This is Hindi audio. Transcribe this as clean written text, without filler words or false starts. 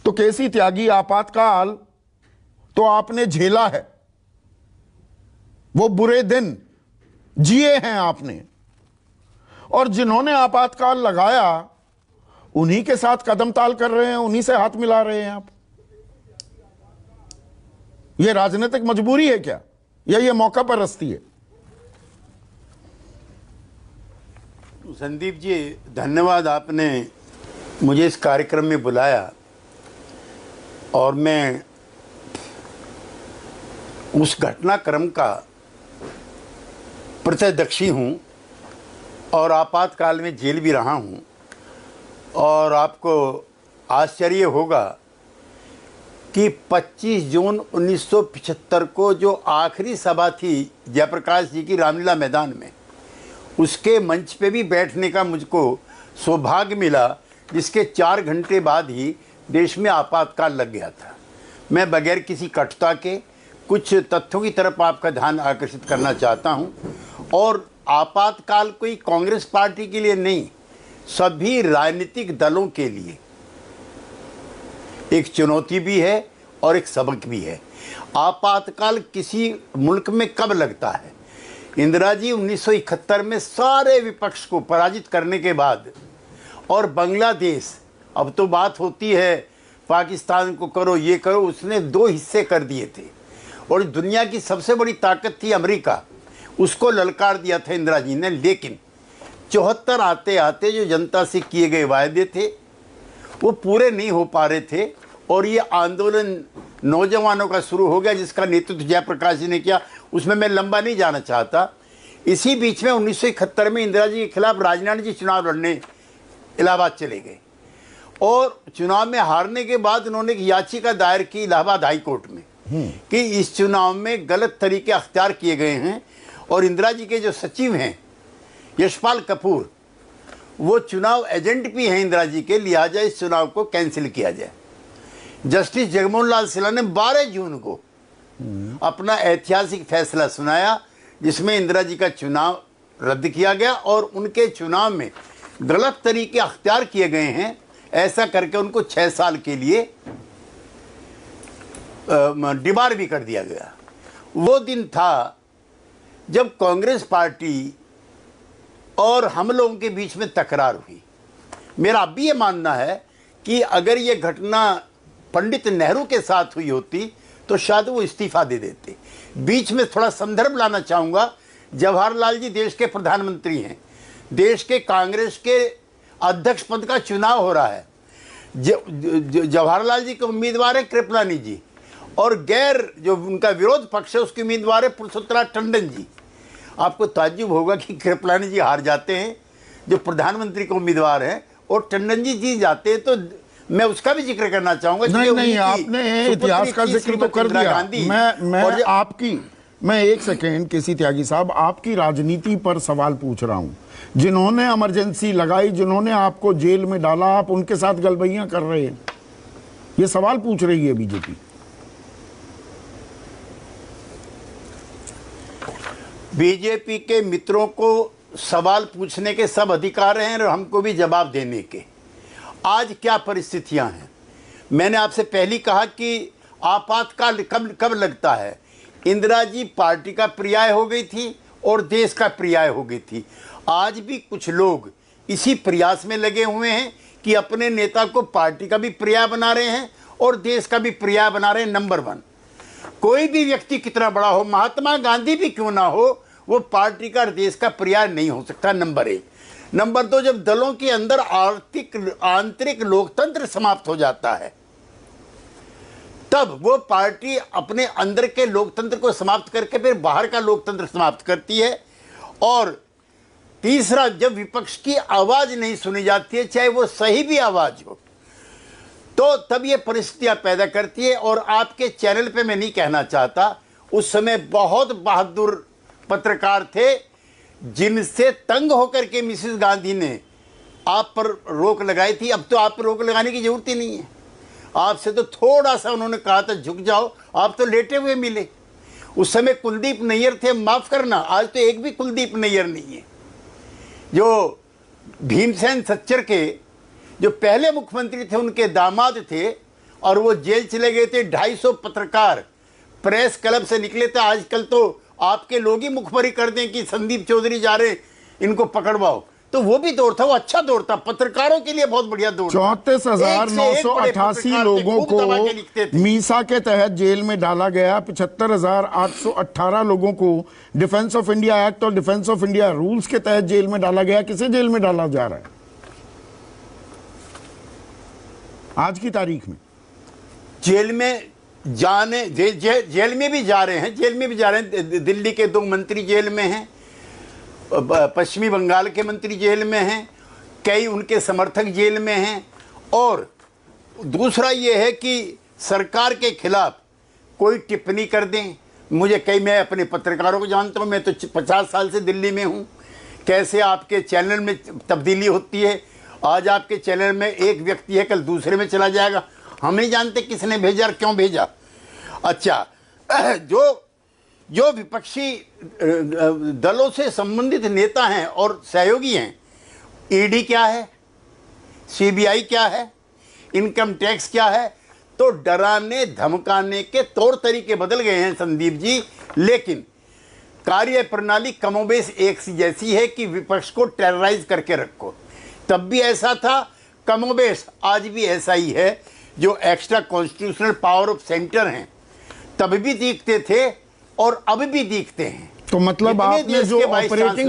तो केसी त्यागी, आपातकाल तो आपने झेला है, वो बुरे दिन जिए हैं आपने, और जिन्होंने आपातकाल लगाया उन्हीं के साथ कदम ताल कर रहे हैं, उन्हीं से हाथ मिला रहे हैं आप। ये राजनीतिक मजबूरी है क्या, या ये मौका परस्ती है? संदीप जी, धन्यवाद, आपने मुझे इस कार्यक्रम में बुलाया और मैं उस घटनाक्रम का प्रत्यक्षदर्शी हूँ और आपातकाल में जेल भी रहा हूँ। और आपको आश्चर्य होगा कि 25 जून 1975 को जो आखिरी सभा थी जयप्रकाश जी की रामलीला मैदान में, उसके मंच पे भी बैठने का मुझको सौभाग्य मिला, जिसके 4 घंटे बाद ही देश में आपातकाल लग गया था। मैं बगैर किसी कटुता के कुछ तथ्यों की तरफ आपका ध्यान आकर्षित करना चाहता हूं। और आपातकाल कोई कांग्रेस पार्टी के लिए नहीं, सभी राजनीतिक दलों के लिए एक चुनौती भी है और एक सबक भी है। आपातकाल किसी मुल्क में कब लगता है? इंदिरा जी 1971 में सारे विपक्ष को पराजित करने के बाद, और बांग्लादेश, अब तो बात होती है पाकिस्तान को करो ये करो, उसने 2 हिस्से कर दिए थे, और दुनिया की सबसे बड़ी ताकत थी अमेरिका, उसको ललकार दिया था इंदिरा जी ने। लेकिन 74 आते आते जो जनता से किए गए वायदे थे वो पूरे नहीं हो पा रहे थे, और ये आंदोलन नौजवानों का शुरू हो गया जिसका नेतृत्व जयप्रकाश जी ने किया। उसमें मैं लंबा नहीं जाना चाहता। इसी बीच में 1971 में इंदिरा जी के खिलाफ राजनाथ जी चुनाव लड़ने इलाहाबाद चले गए, और चुनाव में हारने के बाद उन्होंने एक याचिका दायर की इलाहाबाद हाई कोर्ट में कि इस चुनाव में गलत तरीके अख्तियार किए गए हैं, और इंदिरा जी के जो सचिव हैं यशपाल कपूर, वो चुनाव एजेंट भी हैं इंदिरा जी के, लिहाजा इस चुनाव को कैंसिल किया जाए। जस्टिस जगमोहन लाल सिन्हा ने 12 जून को अपना ऐतिहासिक फैसला सुनाया, जिसमें इंदिरा जी का चुनाव रद्द किया गया और उनके चुनाव में गलत तरीके अख्तियार किए गए हैं, ऐसा करके उनको 6 साल के लिए डिबार भी कर दिया गया। वो दिन था जब कांग्रेस पार्टी और हम लोगों के बीच में तकरार हुई। मेरा अब भी ये मानना है कि अगर ये घटना पंडित नेहरू के साथ हुई होती तो शायद वो इस्तीफा दे देते। बीच में थोड़ा संदर्भ लाना चाहूँगा। जवाहरलाल जी देश के प्रधानमंत्री हैं, देश के कांग्रेस के अध्यक्ष पद का चुनाव हो रहा है। जवाहरलाल जी के उम्मीदवार है कृपलानी जी, और गैर जो उनका विरोध पक्ष है उसके उम्मीदवार है पुरुषोत्तम टंडन जी। आपको ताज्जुब होगा कि कृपलानी जी हार जाते हैं जो प्रधानमंत्री के उम्मीदवार हैं, और टंडन जी जीत जाते हैं। तो मैं उसका भी जिक्र करना चाहूंगा। नहीं, आपने इतिहास का जिक्र तो कर दिया। मैं एक सेकेंड केसी त्यागी साहब, आपकी राजनीति पर सवाल पूछ रहा हूं। जिन्होंने इमरजेंसी लगाई, जिन्होंने आपको जेल में डाला, आप उनके साथ गलबैयां कर रहे हैं, ये सवाल पूछ रही है बीजेपी। बीजेपी के मित्रों को सवाल पूछने के सब अधिकार हैं और हमको भी जवाब देने के। आज क्या परिस्थितियां हैं? मैंने आपसे पहले कहा कि आपातकाल कब लगता है। इंदिरा जी पार्टी का पर्याय हो गई थी और देश का पर्याय हो गई थी। आज भी कुछ लोग इसी प्रयास में लगे हुए हैं कि अपने नेता को पार्टी का भी पर्याय बना रहे हैं और देश का भी पर्याय बना रहे हैं। नंबर 1, कोई भी व्यक्ति कितना बड़ा हो, महात्मा गांधी भी क्यों ना हो, वो पार्टी का देश का पर्याय नहीं हो सकता। नंबर 1। नंबर 2, जब दलों के अंदर आंतरिक लोकतंत्र समाप्त हो जाता है, तब वो पार्टी अपने अंदर के लोकतंत्र को समाप्त करके फिर बाहर का लोकतंत्र समाप्त करती है। और तीसरा, जब विपक्ष की आवाज नहीं सुनी जाती है, चाहे वो सही भी आवाज हो, तो तब ये परिस्थितियां पैदा करती है। और आपके चैनल पे मैं नहीं कहना चाहता, उस समय बहुत बहादुर पत्रकार थे जिनसे तंग होकर के मिसेस गांधी ने आप पर रोक लगाई थी। अब तो आप पर रोक लगाने की जरूरत ही नहीं है। आपसे तो थोड़ा सा उन्होंने कहा था झुक जाओ, आप तो लेटे हुए मिले। उस समय कुलदीप नैयर थे, माफ करना, आज तो एक भी कुलदीप नैयर नहीं है। जो भीमसेन सच्चर के जो पहले मुख्यमंत्री थे, उनके दामाद थे, और वो जेल चले गए थे। 250 पत्रकार प्रेस क्लब से निकले थे। आजकल तो आपके लोग ही मुखबरी कर दें कि संदीप चौधरी जा रहे, इनको पकड़वाओ। तो वो भी दौर था, वो अच्छा दौर था, पत्रकारों के लिए बहुत बढ़िया दौर था। 34,988 लोगों को मीसा के तहत जेल में डाला गया। 75,818 लोगों को डिफेंस ऑफ इंडिया एक्ट और डिफेंस ऑफ इंडिया रूल्स के तहत जेल में डाला गया। किसे जेल में डाला जा रहा है आज की तारीख में? जेल में जाने जेल में भी जा रहे हैं, जेल में भी जा रहे हैं। दिल्ली के 2 मंत्री जेल में हैं, पश्चिमी बंगाल के मंत्री जेल में हैं, कई उनके समर्थक जेल में हैं। और दूसरा ये है कि सरकार के खिलाफ कोई टिप्पणी कर दें। मैं अपने पत्रकारों को जानता हूँ, मैं तो 50 साल से दिल्ली में हूँ। कैसे आपके चैनल में तब्दीली होती है। आज आपके चैनल में एक व्यक्ति है, कल दूसरे में चला जाएगा। हम नहीं जानते किसने भेजा और क्यों भेजा। अच्छा, जो विपक्षी दलों से संबंधित नेता हैं और सहयोगी हैं, ईडी क्या है, सीबीआई क्या है, इनकम टैक्स क्या है, तो डराने धमकाने के तौर तरीके बदल गए हैं संदीप जी। लेकिन कार्य प्रणाली कमोबेश एक सी जैसी है कि विपक्ष को टेरराइज करके रखो। तब भी ऐसा था, कमोबेश आज भी ऐसा ही है। जो extra constitutional power of centre हैं तब भी दिखते थे और अब भी दिखते हैं। तो मतलब आपने जो ऑपरेटिंग